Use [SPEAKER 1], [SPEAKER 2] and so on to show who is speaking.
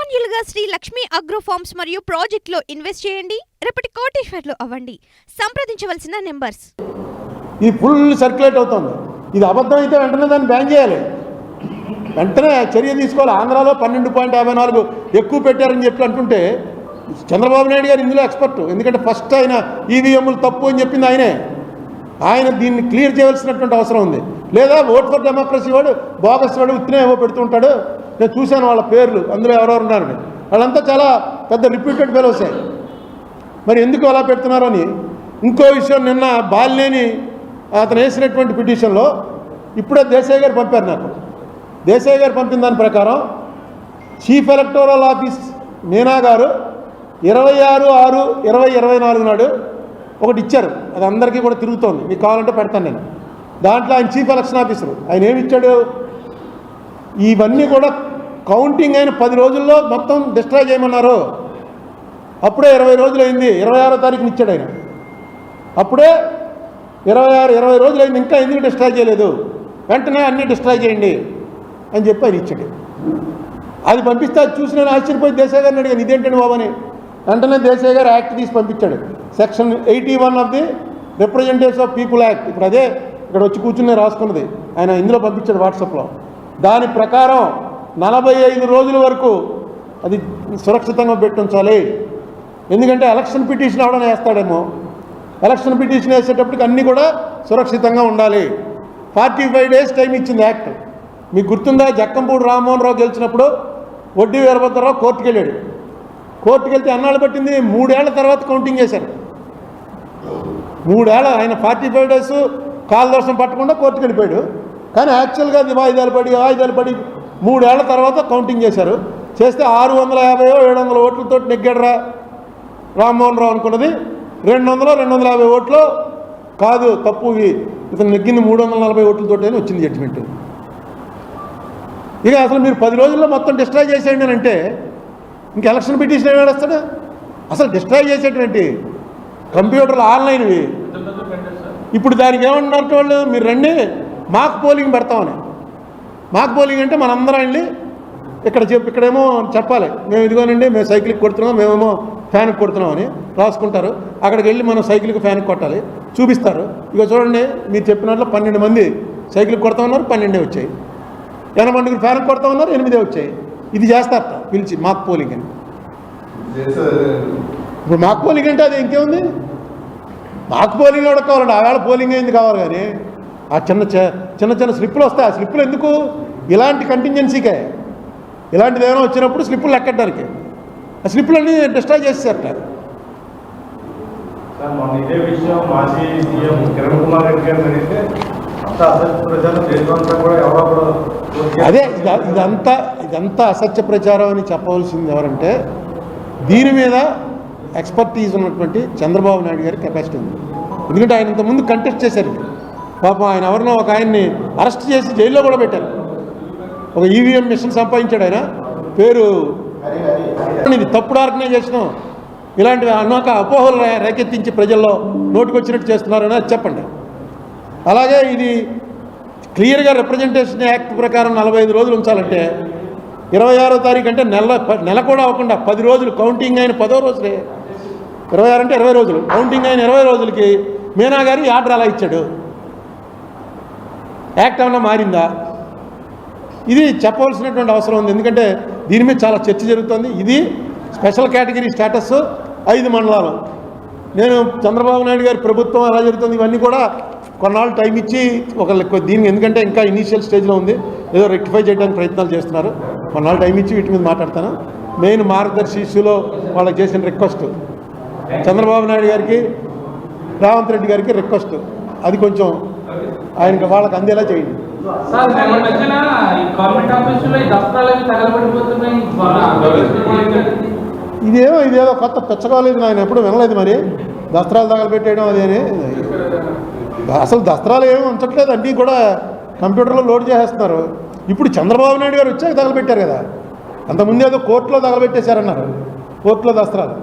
[SPEAKER 1] అంచెలంచెలుగా Shri Lakshmi agro forms మరియు ప్రాజెక్టులో ఇన్వెస్ట్ చేయండి. రేపటి కోటీశ్వర్లు అవ్వండి. సంప్రదించవలసిన నెంబర్స్.
[SPEAKER 2] ఇది ఫుల్ సర్క్యులేట్ అవుతుంది. ఇది అబద్ధం అయితే వెంటనే దాన్ని బ్యాన్ చేయాలి, వెంటనే చర్య తీసుకోవాలి. ఆంధ్రాలో 12.54 ఎక్కువ పెట్టారని చెప్పి అంటుంటే చంద్రబాబు నాయుడు గారు ఇందులో ఎక్స్పర్ట్. ఎందుకంటే ఫస్ట్ ఆయన ఈవీఎంలు తప్పు అని చెప్పింది ఆయనే. ఆయన దీన్ని క్లియర్ చేయవలసినటువంటి అవసరం ఉంది. లేదా ఓట్ ఫర్ డెమోక్రసీ వాడు బోగస్ వాడు ఉత్తినే ఏవో పెడుతుంటాడు. నేను చూశాను వాళ్ళ పేర్లు, అందులో ఎవరెవరు ఉన్నారని. వాళ్ళంతా చాలా పెద్ద రిప్యూటెడ్ ఫెలోసే. మరి ఎందుకు అలా పెడుతున్నారని. ఇంకో విషయం, నిన్న బాలినేని అతను వేసినటువంటి పిటిషన్లో ఇప్పుడే దేశాయ్ గారు పంపారు నాకు. దేశాయ్ గారు పంపిన దాని ప్రకారం చీఫ్ ఎలక్టోరల్ ఆఫీస్ మీనా గారు 26/6/2024 నాడు ఒకటి ఇచ్చారు. అది అందరికీ కూడా తిరుగుతోంది, మీకు కావాలంటే పెడతాను నేను. దాంట్లో ఆయన చీఫ్ ఎలక్షన్ ఆఫీసరు ఆయన ఏమి ఇచ్చాడు, ఇవన్నీ కూడా కౌంటింగ్ అయిన 10 రోజుల్లో మొత్తం డిస్ట్రాయ్ చేయమన్నారు. అప్పుడే 20 రోజులు అయింది, 26వ తారీఖున ఇచ్చాడు ఆయన. అప్పుడే 20 రోజులు అయింది, ఇంకా ఎందుకు డిస్ట్రాయ్ చేయలేదు, వెంటనే అన్నీ డిస్ట్రాయ్ చేయండి అని చెప్పి ఆయన ఇచ్చాడు. అది పంపిస్తే అది చూసి నేను ఆశ్చర్యపోయి దేశాయ్ గారిని అడిగాను, ఇదేంటండి బాబు అని. వెంటనే దేశాయ్ గారు యాక్ట్ తీసి పంపించాడు. Section 81 of the representatives of people act. ఇప్పుడు అదే ఇక్కడ వచ్చి కూర్చుని రాసుకున్నది ఆయన ఇందులో పంపించాడు వాట్సాప్లో. దాని ప్రకారం 45 రోజుల వరకు అది సురక్షితంగా పెట్టించాలి. ఎందుకంటే ఎలక్షన్ పిటిషన్ అవడం వేస్తాడేమో, ఎలక్షన్ పిటిషన్ వేసేటప్పటికి అన్నీ కూడా సురక్షితంగా ఉండాలి. 45 డేస్ టైం ఇచ్చింది యాక్ట్. మీకు గుర్తుందా, జక్కంపూడి రామ్మోహన్ రావు గెలిచినప్పుడు వడ్డీ వీరభద్రరావు కోర్టుకు వెళ్ళాడు. కోర్టుకు వెళ్తే అన్నాళ్ళు పట్టింది, 3 ఏళ్ల తర్వాత కౌంటింగ్ చేశారు. 3 ఏళ్ళ ఆయన 45 డేస్ కాలదోషం పట్టకుండా కోర్టుకు వెళ్ళిపోయాడు. కానీ యాక్చువల్గా అది వాయిదాలు పడి 3 ఏళ్ల తర్వాత కౌంటింగ్ చేశారు. చేస్తే 650-700 ఓట్లతో నెగ్గాడరా రామ్మోహన్ రావు అనుకున్నది 200-250 ఓట్లు కాదు, తప్పు, ఇతను నెగ్గింది 340 ఓట్లతోటే వచ్చింది జడ్జిమెంట్. ఇక అసలు మీరు 10 రోజుల్లో మొత్తం డిస్ట్రాయ్ చేసేయండి అని అంటే ఇంక ఎలక్షన్ పిటిషన్ ఏమి వేస్తాడు. అసలు డిస్ట్రాయ్ చేసేటువంటి కంప్యూటర్లు ఆన్లైన్వి. ఇప్పుడు దానికి ఏమంటున్నారు వాళ్ళు, మీరు రండి మాక్ పోలింగ్ పెడతామని. మాక్ పోలింగ్ అంటే మనందరం వెళ్ళి ఇక్కడేమో చెప్పాలి, మేము ఇదిగోనండి మేము సైకిల్కి కొడుతున్నాం, మేమేమో ఫ్యాన్కి కొడుతున్నాం అని రాసుకుంటారు. అక్కడికి వెళ్ళి మనం సైకిల్కి ఫ్యాన్కి కొట్టాలి, చూపిస్తారు. ఇక చూడండి మీరు చెప్పినట్లు 12 మంది సైకిల్కి కొడతా ఉన్నారు, 12 వచ్చాయి. 80 మందికి ఫ్యాన్కి కొడతా ఉన్నారు, 8 వచ్చాయి. ఇది చేస్తారట పిలిచి మాక్ పోలింగ్ అని. ఇప్పుడు మాక్ పోలింగ్ అంటే అది ఇంకేముంది, మాక్ పోలింగ్ కూడా కావాలండి. ఆవేళ పోలింగ్ అయింది కావాలి, కానీ ఆ చిన్న స్లిప్పులు వస్తాయి. ఆ స్లిప్పులు ఎందుకు, ఇలాంటి కంటింజెన్సీకే. ఇలాంటిది ఏమైనా వచ్చినప్పుడు స్లిప్పులు లెక్కడానికి ఆ స్లిప్పులన్నీ డిస్ట్రాయ్ చేసేసారట. అదే ఇదంతా అసత్య ప్రచారం అని చెప్పవలసింది ఎవరంటే, దీని మీద ఎక్స్పర్టీజ్ ఉన్నటువంటి చంద్రబాబు నాయుడు గారి కెపాసిటీ ఉంది. ఎందుకంటే ఆయన ఇంతకుముందు కంటెస్ట్ చేశారు. పాపం ఆయన ఎవరినో ఒక ఆయన్ని అరెస్ట్ చేసి జైల్లో కూడా పెట్టారు. ఒక ఈవీఎం మిషన్ సంపాదించాడు ఆయన, పేరు ఇది తప్పుడు ఆర్గనైజేషన్. ఇలాంటివి అనేక అపోహలు రేకెత్తించి ప్రజల్లో నోటికొచ్చినట్టు చేస్తున్నారని అది చెప్పండి. అలాగే ఇది క్లియర్గా రిప్రజెంటేషన్ యాక్ట్ ప్రకారం 45 రోజులు ఉంచాలంటే 26వ తారీఖు అంటే నెల కూడా అవ్వకుండా 10 రోజులు కౌంటింగ్ అయిన 10వ రోజులే. 26 అంటే 20 రోజులు, కౌంటింగ్ అయిన 20 రోజులకి మీనా గారు ఆర్డర్ అలా ఇచ్చాడు. యాక్ట్ ఏమన్నా మారిందా, ఇది చెప్పవలసినటువంటి అవసరం ఉంది. ఎందుకంటే దీని మీద చాలా చర్చ జరుగుతుంది. ఇది స్పెషల్ కేటగిరీ స్టేటస్ 5 మండలాలు. నేను చంద్రబాబు నాయుడు గారి ప్రభుత్వం ఎలా జరుగుతుంది ఇవన్నీ కూడా కొన్నాళ్ళు టైం ఇచ్చి దీనికి, ఎందుకంటే ఇంకా ఇనీషియల్ స్టేజ్లో ఉంది, ఏదో రెక్టిఫై చేయడానికి ప్రయత్నాలు చేస్తున్నారు. కొన్నాళ్ళు టైం ఇచ్చి వీటి మీద మాట్లాడతాను. మెయిన్ మార్గదర్శిలో వాళ్ళకి చేసిన రిక్వెస్ట్, చంద్రబాబు నాయుడు గారికి రేవంత్ రెడ్డి గారికి రిక్వెస్ట్, అది కొంచెం ఆయనకి వాళ్ళకి అందేలా చేయండి. ఇదేదో కొత్త పెచ్చకోలేదు, ఆయన ఎప్పుడు వినలేదు. మరి దస్త్రాలు తగలబెట్టేయడం అదేని, అసలు దస్త్రాలు ఏమీ ఉంచట్లేదు, అన్నీ కూడా కంప్యూటర్లో లోడ్ చేసేస్తున్నారు. ఇప్పుడు చంద్రబాబు నాయుడు గారు వచ్చాక తగలబెట్టారు కదా, అంతకుముందు ఏదో కోర్టులో తగలబెట్టేశారన్నారు, కోర్టులో దస్త్రాలు.